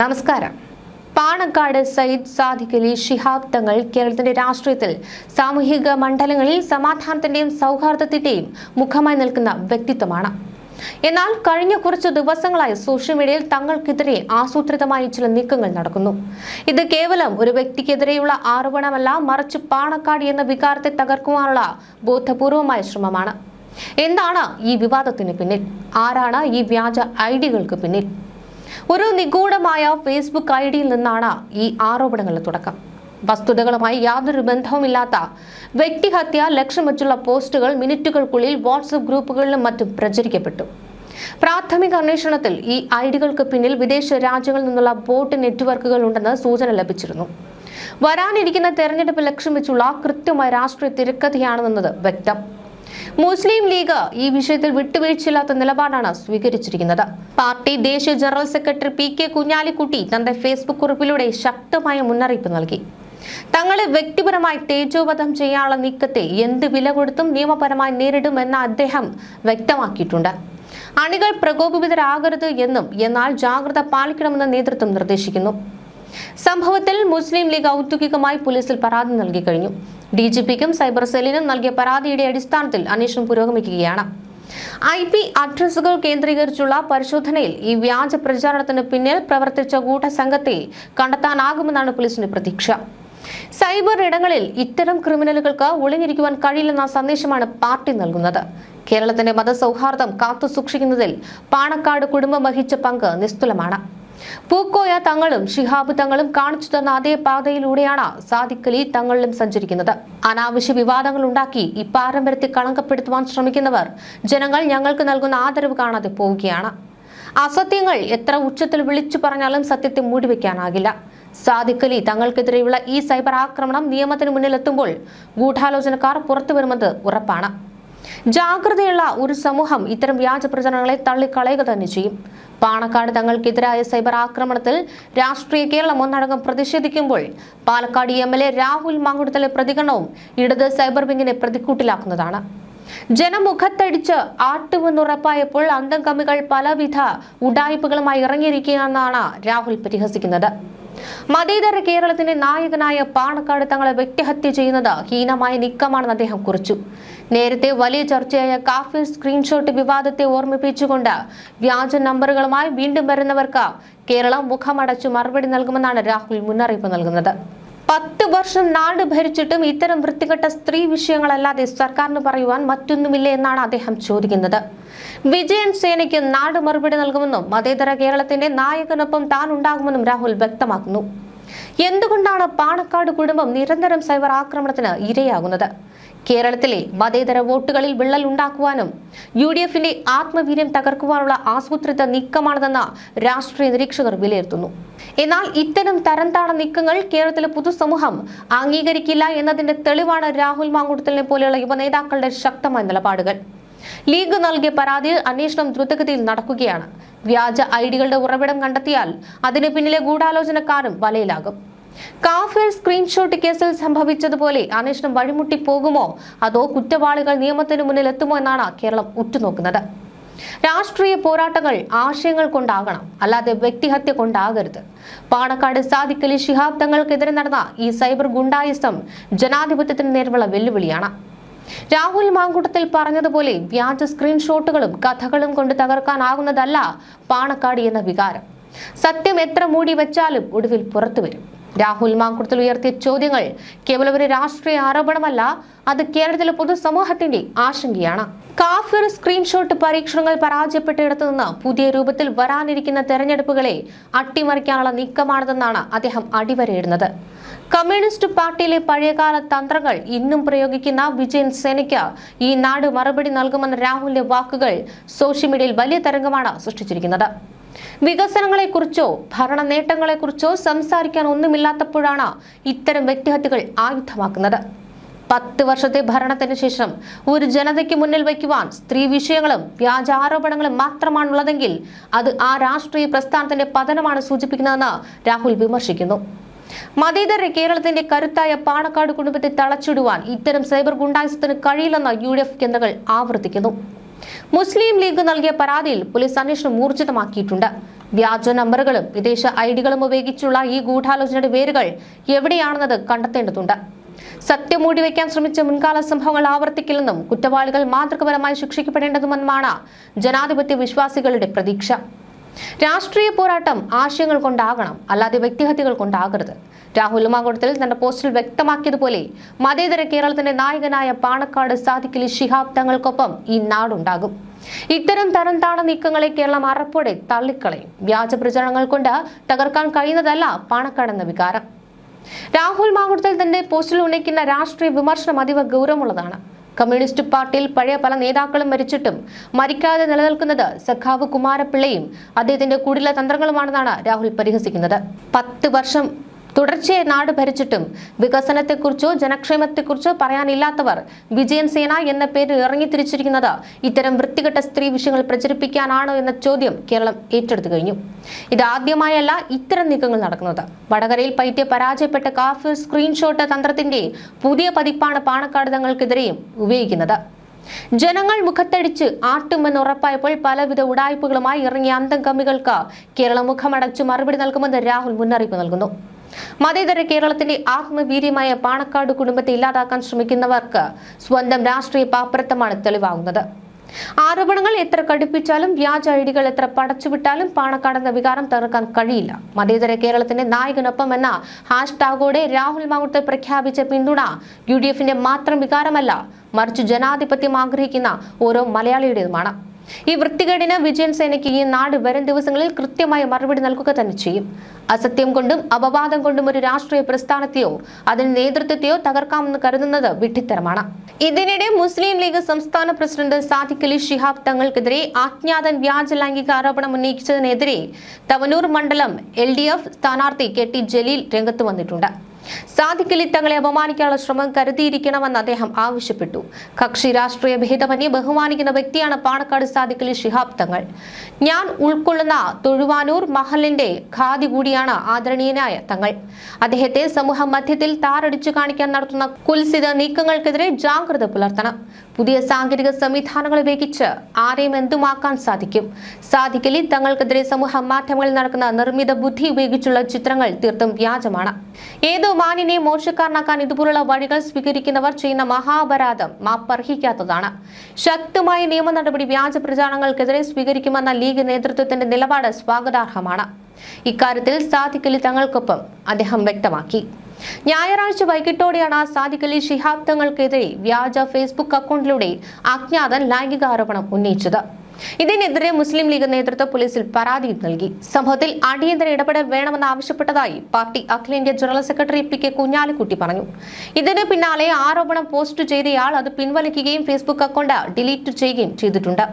നമസ്കാരം. പാണക്കാട് സയ്യിദ് സാദിഖ് അലി ശിഹാബ് തങ്ങൾ കേരളത്തിന്റെ രാഷ്ട്രീയത്തിൽ സാമൂഹിക മണ്ഡലങ്ങളിൽ സമാധാനത്തിന്റെയും സൗഹാർദ്ദത്തിന്റെയും മുഖമായി നിൽക്കുന്ന വ്യക്തിത്വമാണ്. എന്നാൽ കഴിഞ്ഞ കുറച്ചു ദിവസങ്ങളായി സോഷ്യൽ മീഡിയയിൽ തങ്ങൾക്കെതിരെ ആസൂത്രിതമായി ചില നീക്കങ്ങൾ നടക്കുന്നു. ഇത് കേവലം ഒരു വ്യക്തിക്കെതിരെയുള്ള ആരോപണമല്ല, മറിച്ച് പാണക്കാട് എന്ന വികാരത്തെ തകർക്കുവാനുള്ള ബോധപൂർവമായ ശ്രമമാണ്. എന്താണ് ഈ വിവാദത്തിന് പിന്നിൽ? ആരാണ് ഈ വ്യാജ ഐഡികൾക്ക് പിന്നിൽ? ഒരു നിഗൂഢമായ ഫേസ്ബുക്ക് ഐഡിയിൽ നിന്നാണ് ഈ ആരോപണങ്ങളുടെ തുടക്കം. വസ്തുതകളുമായി യാതൊരു ബന്ധവുമില്ലാത്ത വ്യക്തിഹത്യ ലക്ഷ്യം വെച്ചുള്ള പോസ്റ്റുകൾ മിനിറ്റുകൾക്കുള്ളിൽ വാട്സ്ആപ്പ് ഗ്രൂപ്പുകളിലും മറ്റും പ്രചരിക്കപ്പെട്ടു. പ്രാഥമിക അന്വേഷണത്തിൽ ഈ ഐഡികൾക്ക് പിന്നിൽ വിദേശ രാജ്യങ്ങളിൽ നിന്നുള്ള ബോട്ട് നെറ്റ്വർക്കുകൾ ഉണ്ടെന്ന് സൂചന ലഭിച്ചിരുന്നു. വരാനിരിക്കുന്ന തെരഞ്ഞെടുപ്പ് ലക്ഷ്യം വെച്ചുള്ള കൃത്യമായ രാഷ്ട്രീയ തിരക്കഥയാണെന്നത് വ്യക്തം. മുസ്ലിം ലീഗ് ഈ വിഷയത്തിൽ വിട്ടുവീഴ്ചയില്ലാത്ത നിലപാടാണ് സ്വീകരിച്ചിരിക്കുന്നത്. പാർട്ടി ദേശീയ ജനറൽ സെക്രട്ടറി പി.കെ. കുഞ്ഞാലിക്കുട്ടി തന്റെ ഫേസ്ബുക്ക് കുറിപ്പിലൂടെ ശക്തമായ മുന്നറിയിപ്പ് നൽകി. തങ്ങളെ വ്യക്തിപരമായി തേജോവധം ചെയ്യാനുള്ള നീക്കത്തെ എന്ത് വില കൊടുത്തും നിയമപരമായി നേരിടുമെന്ന് അദ്ദേഹം വ്യക്തമാക്കിയിട്ടുണ്ട്. അണികൾ പ്രകോപിതരാകരുത് എന്നും എന്നാൽ ജാഗ്രത പാലിക്കണമെന്ന് നേതൃത്വം നിർദ്ദേശിക്കുന്നു. സംഭവത്തിൽ മുസ്ലിം ലീഗ് ഔദ്യോഗികമായി പോലീസിൽ പരാതി നൽകി കഴിഞ്ഞു. DGPക്കും സൈബർ സെല്ലിനും നൽകിയ പരാതിയുടെ അടിസ്ഥാനത്തിൽ അന്വേഷണം പുരോഗമിക്കുകയാണ്. IP അഡ്രസ്സുകൾ കേന്ദ്രീകരിച്ചുള്ള പരിശോധനയിൽ ഈ വ്യാജ പ്രചാരണത്തിന് പിന്നിൽ പ്രവർത്തിച്ച ഗൂഢസംഘത്തെ കണ്ടെത്താനാകുമെന്നാണ് പോലീസിന്റെ പ്രതീക്ഷ. സൈബർ ഇടങ്ങളിൽ ഇത്തരം ക്രിമിനലുകൾക്ക് ഒളിഞ്ഞിരിക്കുവാൻ കഴിയില്ലെന്ന സന്ദേശമാണ് പാർട്ടി നൽകുന്നത്. കേരളത്തിന്റെ മതസൗഹാർദ്ദം കാത്തുസൂക്ഷിക്കുന്നതിൽ പാണക്കാട് കുടുംബം വഹിച്ച പങ്ക് നിസ്തുലമാണ്. പൂക്കോയ തങ്ങളും ശിഹാബ് തങ്ങളും കാണിച്ചു തന്ന അതേ പാതയിലൂടെയാണ് സാദിഖ് അലി തങ്ങളിലും സഞ്ചരിക്കുന്നത്. അനാവശ്യ വിവാദങ്ങൾ ഉണ്ടാക്കി ഈ പാരമ്പര്യത്തെ കളങ്കപ്പെടുത്തുവാൻ ശ്രമിക്കുന്നവർ ജനങ്ങൾ ഞങ്ങൾക്ക് നൽകുന്ന ആദരവ് കാണാതെ പോവുകയാണ്. അസത്യങ്ങൾ എത്ര ഉച്ചത്തിൽ വിളിച്ചു പറഞ്ഞാലും സത്യത്തെ മൂടിവെക്കാനാകില്ല. സാദിഖ് അലി തങ്ങൾക്കെതിരെയുള്ള ഈ സൈബർ ആക്രമണം നിയമത്തിന് മുന്നിലെത്തുമ്പോൾ ഗൂഢാലോചനക്കാർ പുറത്തു വരുന്നത് ഉറപ്പാണ്. ജാഗ്രതയുള്ള ഒരു സമൂഹം ഇത്തരം വ്യാജ പ്രചരണങ്ങളെ തള്ളിക്കളയുക തന്നെ ചെയ്യും. പാണക്കാട് തങ്ങൾക്കെതിരായ സൈബർ ആക്രമണത്തിൽ രാഷ്ട്രീയ കേരളം ഒന്നടങ്കം പ്രതിഷേധിക്കുമ്പോൾ പാലക്കാട് MLA രാഹുൽ മാങ്കുട്ടത്തിലെ പ്രതികരണവും ഇടത് സൈബർ വിങ്ങിനെ പ്രതിക്കൂട്ടിലാക്കുന്നതാണ്. ജനമുഖത്തടിച്ച് ആട്ടുമെന്നുറപ്പായപ്പോൾ അന്തംകമ്മികൾ പലവിധ ഉഡായിപ്പുകളുമായി ഇറങ്ങിയിരിക്കുകയെന്നാണ് രാഹുൽ പരിഹസിക്കുന്നത്. മതേതര കേരളത്തിന്റെ നായകനായ പാണക്കാട് തങ്ങളെ വ്യക്തിഹത്യ ചെയ്യുന്നത് ഹീനമായ നീക്കമാണെന്ന് അദ്ദേഹം കുറിച്ചു. നേരത്തെ വലിയ ചർച്ചയായ കാഫിർ സ്ക്രീൻഷോട്ട് വിവാദത്തെ ഓർമ്മിപ്പിച്ചുകൊണ്ട് വ്യാജ നമ്പറുകളുമായി വീണ്ടും വരുന്നവർക്ക് കേരളം മുഖമടച്ചു മറുപടി നൽകുമെന്നാണ് രാഹുൽ മുന്നറിയിപ്പ് നൽകുന്നത്. 10 വർഷം നാട് ഭരിച്ചിട്ടും ഇത്തരം വൃത്തികെട്ട സ്ത്രീ വിഷയങ്ങളല്ലാതെ സർക്കാരിന് പറയുവാൻ മറ്റൊന്നുമില്ല എന്നാണ് അദ്ദേഹം ചോദിക്കുന്നത്. വിജയൻ സേനയ്ക്ക് നാട് മറുപടി നൽകുമെന്നും മതേതര കേരളത്തിന്റെ നായകനൊപ്പം താൻ ഉണ്ടാകുമെന്നും രാഹുൽ വ്യക്തമാക്കുന്നു. എന്തുകൊണ്ടാണ് പാണക്കാട് കുടുംബം നിരന്തരം സൈബർ ആക്രമണത്തിന് ഇരയാകുന്നത്? കേരളത്തിലെ മതേതര വോട്ടുകളിൽ വിള്ളൽ ഉണ്ടാക്കുവാനും UDFന്റെ ആത്മവീര്യം തകർക്കുവാനുള്ള ആസൂത്രിത നീക്കമാണിതെന്ന് രാഷ്ട്രീയ നിരീക്ഷകർ വിലയിരുത്തുന്നു. എന്നാൽ ഇത്തരം തരംതാണ നീക്കങ്ങൾ കേരളത്തിലെ പൊതുസമൂഹം അംഗീകരിക്കില്ല എന്നതിന്റെ തെളിവാണ് രാഹുൽ മാങ്കുട്ടത്തിലിനെ പോലെയുള്ള യുവനേതാക്കളുടെ ശക്തമായ നിലപാടുകൾ. ലീഗ് നൽകിയ പരാതിയിൽ അന്വേഷണം ദ്രുതഗതിയിൽ നടക്കുകയാണ്. വ്യാജ ഐഡികളുടെ ഉറവിടം കണ്ടെത്തിയാൽ അതിന് പിന്നിലെ ഗൂഢാലോചനക്കാരും വലയിലാകും. കാഫിർ സ്ക്രീൻഷോട്ട് കേസിൽ സംഭവിച്ചതുപോലെ അന്വേഷണം വഴിമുട്ടി പോകുമോ അതോ കുറ്റവാളികൾ നിയമത്തിന് മുന്നിൽ എത്തുമോ എന്നാണ് കേരളം ഉറ്റുനോക്കുന്നത്. രാഷ്ട്രീയ പോരാട്ടങ്ങൾ ആശയങ്ങൾ കൊണ്ടാകണം, അല്ലാതെ വ്യക്തിഹത്യ കൊണ്ടാകരുത്. പാണക്കാട് സാദിഖ് അലി ശിഹാബ് തങ്ങൾക്കെതിരെ നടന്ന ഈ സൈബർ ഗുണ്ടായിസം ജനാധിപത്യത്തിന് നേരെയുള്ള വെല്ലുവിളിയാണ്. രാഹുൽ മാങ്കുട്ടത്തിൽ പറഞ്ഞതുപോലെ വ്യാജ സ്ക്രീൻഷോട്ടുകളും കഥകളും കൊണ്ട് തകർക്കാനാകുന്നതല്ല പാണക്കാട് എന്ന വികാരം. സത്യം എത്ര മൂടി വെച്ചാലും ഒടുവിൽ പുറത്തു വരും. രാഹുൽ മാങ്കുട്ടത്തിൽ ഉയർത്തിയ ചോദ്യങ്ങൾ കേവലം ഒരു രാഷ്ട്രീയ ആരോപണമല്ല, അത് കേരളത്തിലെ പൊതുസമൂഹത്തിന്റെ ആശങ്കയാണ്. കാഫിർ സ്ക്രീൻഷോട്ട് പരീക്ഷണങ്ങൾ പരാജയപ്പെട്ടിടത്തു നിന്ന് പുതിയ രൂപത്തിൽ വരാനിരിക്കുന്ന തെരഞ്ഞെടുപ്പുകളെ അട്ടിമറിക്കാനുള്ള നീക്കമാണിതെന്നാണ് അദ്ദേഹം അടിവരയിടുന്നത്. കമ്മ്യൂണിസ്റ്റ് പാർട്ടിയിലെ പഴയകാല തന്ത്രങ്ങൾ ഇന്നും പ്രയോഗിക്കുന്ന വിജയൻ സേനയ്ക്ക് ഈ നാട് മറുപടി നൽകുമെന്ന രാഹുലിന്റെ വാക്കുകൾ സോഷ്യൽ മീഡിയയിൽ വലിയ തരംഗമാണ് സൃഷ്ടിച്ചിരിക്കുന്നത്. വികസനങ്ങളെക്കുറിച്ചോ ഭരണ നേട്ടങ്ങളെക്കുറിച്ചോ സംസാരിക്കാൻ ഒന്നുമില്ലാത്തപ്പോഴാണ് ഇത്തരം വ്യക്തിഹത്യകൾ ആയുധമാക്കുന്നത്. 10 വർഷത്തെ ഭരണത്തിന് ശേഷം ഒരു ജനതയ്ക്ക് മുന്നിൽ വയ്ക്കുവാൻ സ്ത്രീ വിഷയങ്ങളും വ്യാജ ആരോപണങ്ങളും മാത്രമാണുള്ളതെങ്കിൽ അത് ആ രാഷ്ട്രീയ പ്രസ്ഥാനത്തിന്റെ പതനമാണ് സൂചിപ്പിക്കുന്നതെന്ന് രാഹുൽ വിമർശിക്കുന്നു. മതേതര കേരളത്തിന്റെ കരുത്തായ പാണക്കാട് കുടുംബത്തെ തളച്ചിടുവാൻ ഇത്തരം സൈബർ ഗുണ്ടായിസത്തിന് കഴിയില്ലെന്ന് UDF കേന്ദ്രങ്ങൾ ആവർത്തിക്കുന്നു. മുസ്ലിം ലീഗ് നൽകിയ പരാതിയിൽ പോലീസ് അന്വേഷണം ഊർജിതമാക്കിയിട്ടുണ്ട്. വ്യാജ നമ്പറുകളും വിദേശ ഐഡികളും ഉപയോഗിച്ചുള്ള ഈ ഗൂഢാലോചനയുടെ വേരുകൾ എവിടെയാണെന്നത് കണ്ടെത്തേണ്ടതുണ്ട്. സത്യം മൂടിവെക്കാൻ ശ്രമിച്ച മുൻകാല സംഭവങ്ങൾ ആവർത്തിക്കില്ലെന്നും കുറ്റവാളികൾ മാതൃകപരമായി ശിക്ഷിക്കപ്പെടേണ്ടതുമെന്നുമാണ് ജനാധിപത്യ വിശ്വാസികളുടെ പ്രതീക്ഷ. രാഷ്ട്രീയ പോരാട്ടം ആശയങ്ങൾ കൊണ്ടാകണം, അല്ലാതെ വ്യക്തിഹത്യകൾ കൊണ്ടാകരുത്. രാഹുൽ മാങ്കുളത്തിൽ തന്റെ പോസ്റ്റിൽ വ്യക്തമാക്കിയതുപോലെ മതേതര കേരളത്തിന്റെ നായകനായ പാണക്കാട് സാദിഖലി ശിഹാബ് തങ്ങൾക്കൊപ്പം ഈ നാടുണ്ടാകും. ഇത്തരം തരംതാണ നീക്കങ്ങളെ കേരളം അറപ്പോടെ തള്ളിക്കളയും. വ്യാജ പ്രചരണങ്ങൾ കൊണ്ട് തകർക്കാൻ കഴിയുന്നതല്ല പാണക്കാട് എന്ന വികാരം. രാഹുൽ മാങ്കുളത്തിൽ തന്റെ പോസ്റ്റിൽ ഉന്നയിക്കുന്ന രാഷ്ട്രീയ വിമർശനം അതീവ ഗൗരവമുള്ളതാണ്. കമ്മ്യൂണിസ്റ്റ് പാർട്ടിയിൽ പഴയ പല നേതാക്കളും മരിച്ചിട്ടും മരിക്കാതെ നിലനിൽക്കുന്നത് സഖാവ് കുമാരപിള്ളയും അദ്ദേഹത്തിന്റെ കുടില തന്ത്രങ്ങളുമാണെന്നാണ് രാഹുൽ പരിഹസിക്കുന്നത്. 10 വർഷം തുടർച്ചയായി നാട് ഭരിച്ചിട്ടും വികസനത്തെക്കുറിച്ചോ ജനക്ഷേമത്തെക്കുറിച്ചോ പറയാനില്ലാത്തവർ വിജയൻ സേന എന്ന പേരിൽ ഇറങ്ങിത്തിരിച്ചിരിക്കുന്നത് ഇത്തരം വൃത്തികെട്ട സ്ത്രീ വിഷയങ്ങൾ പ്രചരിപ്പിക്കാനാണോ എന്ന ചോദ്യം കേരളം ഏറ്റെടുത്തു കഴിഞ്ഞു. ഇതാദ്യമായല്ല ഇത്തരം നീക്കങ്ങൾ നടക്കുന്നത്. വടകരയിൽ പയറ്റിയ പരാജയപ്പെട്ട കാഫിർ സ്ക്രീൻഷോട്ട് തന്ത്രത്തിന്റെ പുതിയ പതിപ്പാണ് പാണക്കാട് തങ്ങൾക്കെതിരെയും ഉപയോഗിക്കുന്നത്. ജനങ്ങൾ മുഖത്തടിച്ച് ആട്ടുമെന്ന് ഉറപ്പായപ്പോൾ പലവിധ ഉടായ്പകളുമായി ഇറങ്ങിയ അന്തം കമ്മികൾക്ക് കേരളം മുഖമടച്ചു മറുപടി നൽകുമെന്ന് രാഹുൽ മുന്നറിയിപ്പ് നൽകുന്നു. മതേതര കേരളത്തിന്റെ ആത്മവീര്യമായ പാണക്കാട് കുടുംബത്തെ ഇല്ലാതാക്കാൻ ശ്രമിക്കുന്നവർക്ക് സ്വന്തം രാഷ്ട്രീയ പാപ്പരത്തമാണ് തെളിവാകുന്നത്. ആരോപണങ്ങൾ എത്ര കടുപ്പിച്ചാലും വ്യാജ ഐഡികൾ എത്ര പടച്ചുവിട്ടാലും പാണക്കാട് എന്ന വികാരം തകർക്കാൻ കഴിയില്ല. മതേതര കേരളത്തിന്റെ നായകനൊപ്പം എന്ന ഹാഷ്ടാഗോടെ രാഹുൽ മാങ്കുളത്തിൽ പ്രഖ്യാപിച്ച പിന്തുണ UDFന്റെ മാത്രം വികാരമല്ല, മറിച്ച് ജനാധിപത്യം ആഗ്രഹിക്കുന്ന ഓരോ മലയാളിയുടേതുമാണ്. ഈ വൃത്തികേടിന് വിജയൻ സേനയ്ക്ക് ഈ നാട് വരും ദിവസങ്ങളിൽ കൃത്യമായ മറുപടി നൽകുക തന്നെ ചെയ്യും. അസത്യം കൊണ്ടും അപവാദം കൊണ്ടും ഒരു രാഷ്ട്രീയ പ്രസ്ഥാനത്തെയോ അതിന്റെ നേതൃത്വത്തെയോ തകർക്കാമെന്ന് കരുതുന്നത് വിഡ്ഢിത്തരമാണ്. ഇതിനിടെ മുസ്ലിം ലീഗ് സംസ്ഥാന പ്രസിഡന്റ് സാദിഖലി ശിഹാബ് തങ്ങൾക്കെതിരെ അജ്ഞാതൻ വ്യാജ ലൈംഗിക ആരോപണം ഉന്നയിച്ചതിനെതിരെ തവനൂർ മണ്ഡലം LDF സ്ഥാനാർത്ഥി KT ജലീൽ രംഗത്ത് വന്നിട്ടുണ്ട്. സാദിഖലി തങ്ങളെ അപമാനിക്കാനുള്ള ശ്രമം കരുതിയിരിക്കണമെന്ന് അദ്ദേഹം ആവശ്യപ്പെട്ടു. കക്ഷി രാഷ്ട്രീയ ഭേദമന്യേ ബഹുമാനിക്കുന്ന വ്യക്തിയാണ് പാണക്കാട് സാദിഖലി ശിഹാബ് തങ്ങൾ. ഞാൻ ഉൾക്കൊള്ളുന്ന തൊഴുവാനൂർ മഹലിന്റെ ഖാദി കൂടിയാണ് ആദരണീയനായ തങ്ങൾ. അദ്ദേഹത്തെ സമൂഹ മധ്യത്തിൽ താറടിച്ചു കാണിക്കാൻ നടത്തുന്ന കുൽസിത നീക്കങ്ങൾക്കെതിരെ ജാഗ്രത പുലർത്തണം. പുതിയ സാങ്കേതിക സംവിധാനങ്ങൾ ഉപയോഗിച്ച് ആരെയും എന്തുമാക്കാൻ സാധിക്കും. സാദിഖലി തങ്ങൾക്കെതിരെ സമൂഹ മാധ്യമങ്ങളിൽ നടക്കുന്ന നിർമ്മിത ബുദ്ധി ഉപയോഗിച്ചുള്ള ചിത്രങ്ങൾ തീർത്തും വ്യാജമാണ്. ഏതോ മാനിനെ മോശക്കാരനാക്കാൻ ഇതുപോലുള്ള വഴികൾ സ്വീകരിക്കുന്നവർ ചെയ്യുന്ന മഹാപരാധം മാപ്പർഹിക്കാത്തതാണ്. ശക്തമായ നിയമ നടപടി വ്യാജ പ്രചാരണങ്ങൾക്കെതിരെ സ്വീകരിക്കുമെന്ന ലീഗ് നേതൃത്വത്തിന്റെ നിലപാട് സ്വാഗതാർഹമാണ്. ഇക്കാര്യത്തിൽ സാദിഖലി തങ്ങൾക്കൊപ്പം അദ്ദേഹം വ്യക്തമാക്കി. ഞായറാഴ്ച വൈകിട്ടോടെയാണ് സാദിഖലി ശിഹാബ് തങ്ങൾക്കെതിരെ വ്യാജ ഫേസ്ബുക്ക് അക്കൗണ്ടിലൂടെ അജ്ഞാതൻ ലൈംഗിക ആരോപണം ഉന്നയിച്ചത്. ഇതിനെതിരെ മുസ്ലിം ലീഗ് നേതൃത്വം പോലീസിൽ പരാതി നൽകി. സംഭവത്തിൽ അടിയന്തര ഇടപെടൽ വേണമെന്ന് ആവശ്യപ്പെട്ടതായി പാർട്ടി അഖിലേന്ത്യാ ജനറൽ സെക്രട്ടറി PK കുഞ്ഞാലിക്കുട്ടി പറഞ്ഞു. ഇതിന് പിന്നാലെ ആരോപണം പോസ്റ്റ് ചെയ്തയാൾ അത് പിൻവലിക്കുകയും ഫേസ്ബുക്ക് അക്കൗണ്ട് ഡിലീറ്റ് ചെയ്യുകയും ചെയ്തിട്ടുണ്ട്.